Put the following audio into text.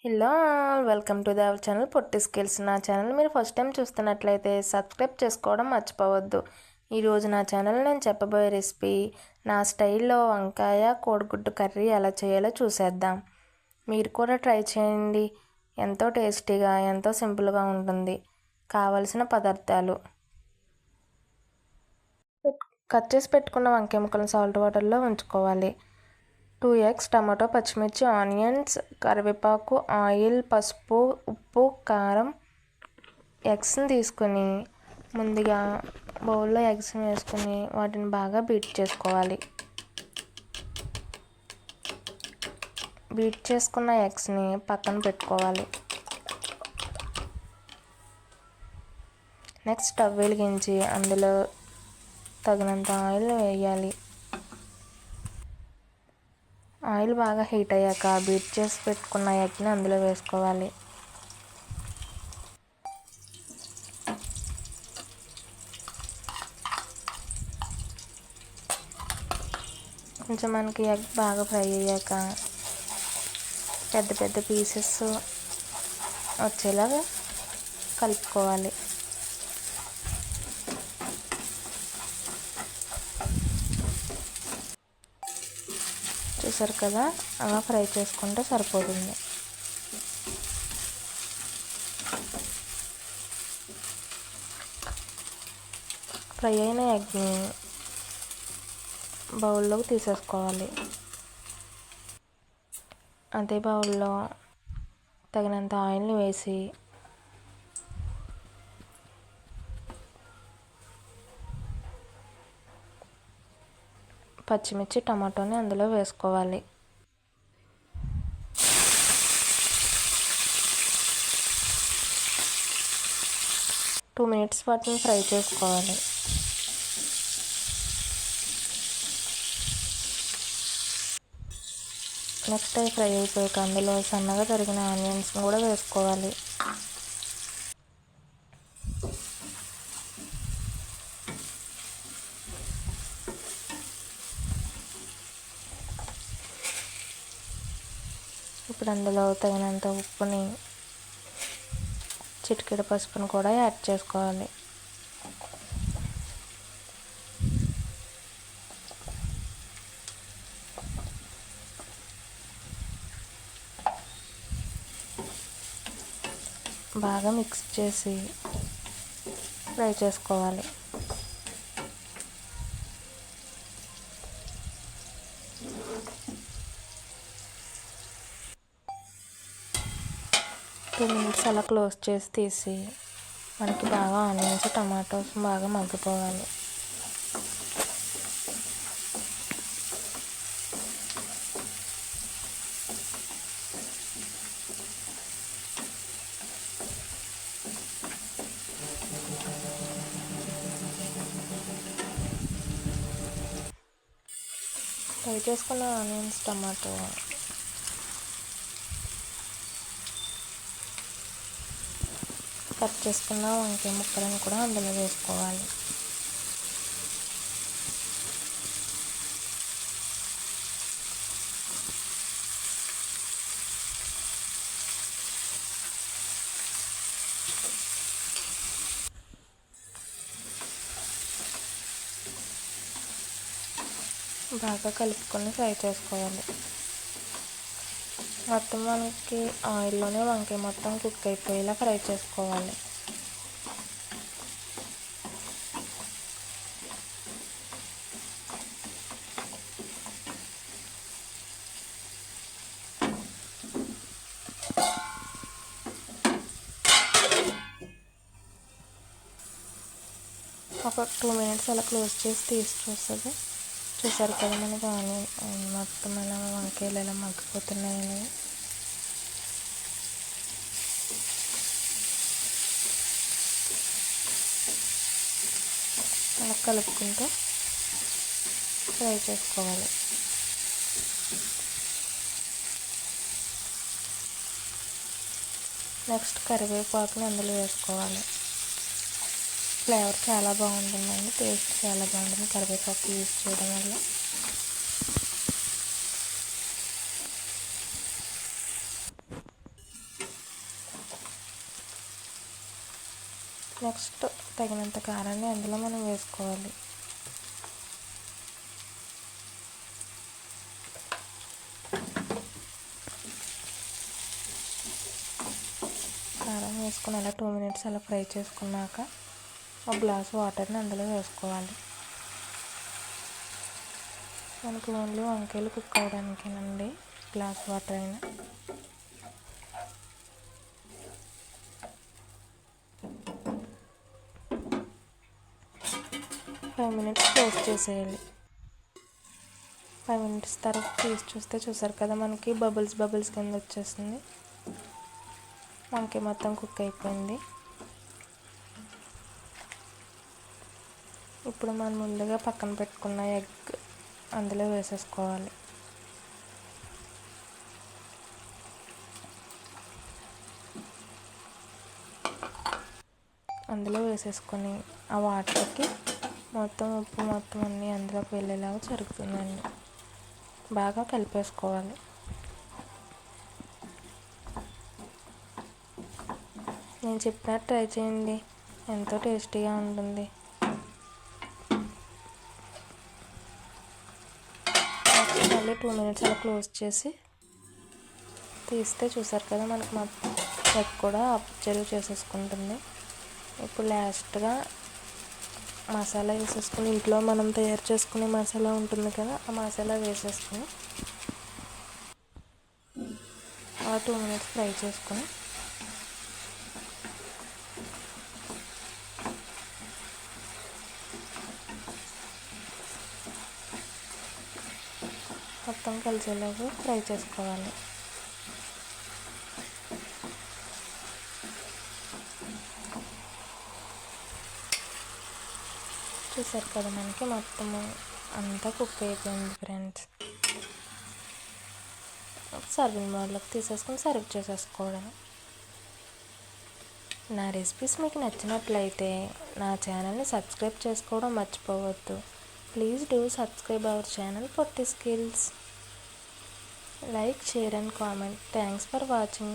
Hello welcome to the our channel Potti skills. నా channel మీరు first time చూస్తున్నట్లయితే subscribe చేసుకోవడం మర్చిపోవద్దు. ఈరోజు నా ఛానల్ నేను చెప్పబోయే రెసిపీ నా స్టైల్లో వంకాయ కోడిగుడ్డు కర్రీ ఎలా చేయాలో చూసేద్దాం. మీరు కూడా ట్రై చేయండి. ఎంతో టేస్టీగా ఎంతో సింపుల్గా ఉంటుంది. కావలసిన పదార్థాలు: కట్ చేసి పెట్టుకున్న వంకాయ ముక్కలను సాల్ట్ వాటర్లో ఉంచుకోవాలి. 2 eggs, టమాటో, పచ్చిమిర్చి, ఆనియన్స్, కరివేపాకు, ఆయిల్, పసుపు, ఉప్పు, కారం. ఎగ్స్ని తీసుకొని ముందుగా బౌల్లో ఎగ్స్ని వేసుకొని వాటిని బాగా బీట్ చేసుకోవాలి. బీట్ చేసుకున్న ఎగ్స్ని పక్కన పెట్టుకోవాలి. నెక్స్ట్ స్టవ్ వెలిగించి అందులో తగినంత ఆయిల్ వేయాలి. ఆయిల్ బాగా హీట్ అయ్యాక బీట్ చేసి పెట్టుకున్న ఎగ్ని అందులో వేసుకోవాలి. కొంచెం మనకి ఎగ్ బాగా ఫ్రై అయ్యాక పెద్ద పెద్ద పీసెస్ వచ్చేలాగా కలుపుకోవాలి. చూసారు కదా, అలా ఫ్రై చేసుకుంటే సరిపోతుంది. ఫ్రై అయిన ఎగ్ని బౌల్లోకి తీసేసుకోవాలి. అదే బౌల్లో తగినంత ఆయిల్ని వేసి పచ్చిమిర్చి, టమాటోని అందులో వేసుకోవాలి. టూ మినిట్స్ వాటిని ఫ్రై చేసుకోవాలి. నెక్స్ట్ అవి ఫ్రై అయిపోయాక అందులో సన్నగా తరిగిన ఆనియన్స్ని కూడా వేసుకోవాలి. ఇప్పుడు అందులో తగినంత ఉప్పుని, చిటికెడు పసుపుని కూడా యాడ్ చేసుకోవాలి. బాగా మిక్స్ చేసి ఫ్రై చేసుకోవాలి. టూ మినిట్స్ అలా క్లోజ్ చేసి తీసి మనకి బాగా ఆనియన్స్, టమాటోస్ బాగా మగ్గిపోవాలి. ఫ్రై చేసుకున్న ఆనియన్స్, టమాటో కట్ చేసుకున్న వంకాయ ముక్కలను కూడా అందులో వేసుకోవాలి. బాగా కలుపుకొని ఫ్రై చేసుకోవాలి. మొత్తం మనకి ఆయిల్లోనే వంకాయ మొత్తం కుక్ అయిపోయేలా ఫ్రై చేసుకోవాలి. ఒక 2 మినిట్స్ అలా క్లోజ్ చేసి తీసి చూస్తుంది. చూసారు కదా, మనకి ఆనియన్ మొత్తం అలా వంకాయలు ఎలా మగ్గిపోతున్నాయని. అలా కలుపుకుంటూ ఫ్రై చేసుకోవాలి. నెక్స్ట్ కరివేపాకుని అందులో వేసుకోవాలి. ఫ్లేవర్ చాలా బాగుంటుందండి, టేస్ట్ చాలా బాగుంటుంది కరివేపాకు యూజ్ చేయడం వల్ల. నెక్స్ట్ తగినంత కారాన్ని అందులో మనం వేసుకోవాలి. కారం వేసుకుని అలా 2 మినిట్స్ అలా ఫ్రై చేసుకున్నాక ఒక గ్లాస్ వాటర్ని అందులో వేసుకోవాలి. మనకు ఓన్లీ వంకాయలు కుక్ అవ్వడానికేనండి గ్లాస్ వాటర్ అయినా. ఫైవ్ మినిట్స్ క్లోజ్ చేసేయాలి. 5 మినిట్స్ తర్వాత తీసి చూసారు కదా, మనకి బబుల్స్ కింద వచ్చేస్తుంది. వంకాయ మొత్తం కుక్ అయిపోయింది. ఇప్పుడు మనం ముందుగా పక్కన పెట్టుకున్న ఎగ్ అందులో వేసేసుకోవాలి. అందులో వేసేసుకొని ఆ వాటర్కి మొత్తం ఉప్పు మొత్తం అన్నీ అందులోకి వెళ్ళేలాగా జరుగుతుందండి. బాగా కలిపేసుకోవాలి. నేను చెప్పినట్టు ట్రై చేయండి, ఎంతో టేస్టీగా ఉంటుంది. మళ్ళీ 2 మినిట్స్ అలా క్లోజ్ చేసి తీస్తే చూసారు కదా, మనకు మొత్తం ఎగ్ కూడా అబ్జర్వ్ చేసేసుకుంటుంది. ఇప్పుడు లాస్ట్గా మసాలా వేసేసుకుని, ఇంట్లో మనం తయారు చేసుకునే మసాలా ఉంటుంది కదా, ఆ మసాలా వేసేసుకుని అలా 2 మినిట్స్ ఫ్రై చేసుకుని మొత్తం కలిసేలాగా ఫ్రై చేసుకోవాలి. చూసారు కదా, మనకి మొత్తం అంతా కుక్ అయిపోయింది ఫ్రెండ్స్. సర్వింగ్ బౌల్లోకి తీసేసుకొని సర్వ్ చేసేసుకోవడం. నా రెసిపీస్ మీకు నచ్చినట్లయితే నా ఛానల్ని సబ్స్క్రైబ్ చేసుకోవడం మర్చిపోవద్దు. Please do subscribe our channel Potti skills. Like, share and comment. Thanks for watching.